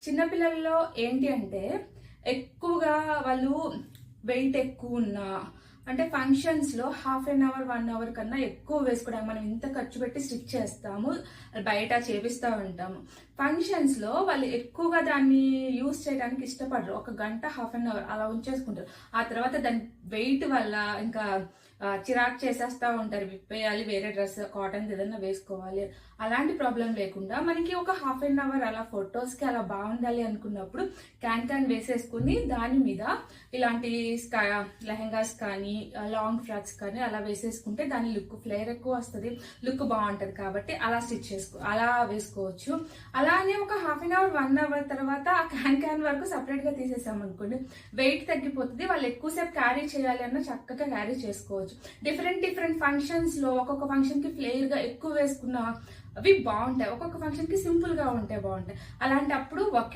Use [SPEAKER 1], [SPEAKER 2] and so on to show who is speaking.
[SPEAKER 1] చిన్నపిల్లల్లో ఏంటి అంటే ఎక్కువగా వాళ్ళు వెయిట్ ఎక్కువ ఉన్నా అంటే ఫంక్షన్స్ లో హాఫ్ అన్ అవర్ 1 అవర్ కన్నా ఎక్కువ వేసుకోవడానికి మనం ఇంత ఖర్చు పెట్టి స్టిచ్ చేస్తాము, బయట చేపిస్తూ ఉంటాము. ఫంక్షన్స్ లో వాళ్ళు ఎక్కువగా దాన్ని యూస్ చేయడానికి ఇష్టపడరు. 1 గంట హాఫ్ అన్ అవర్ అలా ఉంచేసుకుంటారు. ఆ తర్వాత దాని వెయిట్ వల్ల ఇంకా చిరాకు చేసేస్తా ఉంటారు. విప్పేయాలి, వేరే డ్రెస్ కాటన్ ఏదైనా వేసుకోవాలి. అలాంటి ప్రాబ్లం లేకుండా మనకి ఒక హాఫ్ అన్ అవర్ అలా ఫొటోస్ కి అలా బాగుండాలి అనుకున్నప్పుడు క్యాన్ వేసేసుకుని దాని మీద ఇలాంటి లెహెంగాస్ కానీ లాంగ్ ఫ్రాక్స్ కానీ అలా వేసేసుకుంటే దాని లుక్ ఫ్లేర్ ఎక్కువ వస్తుంది, లుక్ బాగుంటది. కాబట్టి అలా అలా వేసుకోవచ్చు. అలానే ఒక హాఫ్ అన్ అవర్ 1 అవర్ తర్వాత ఆ క్యాన్ వరకు సపరేట్ గా తీసేసాం అనుకోండి, వెయిట్ తగ్గిపోతుంది. వాళ్ళు ఎక్కువసేపు క్యారీ చేయాలి అన్న చక్కగా క్యారీ చేసుకోవచ్చు. డిఫరెంట్ ఫంక్షన్స్ లో ఒక్కొక్క ఫంక్షన్ కి ఫ్లేర్ గా ఎక్కువ వేసుకున్న అవి బాగుంటాయి, ఒక్కొక్క ఫంక్షన్ కి సింపుల్ గా ఉంటే బాగుంటాయి. అలాంటప్పుడు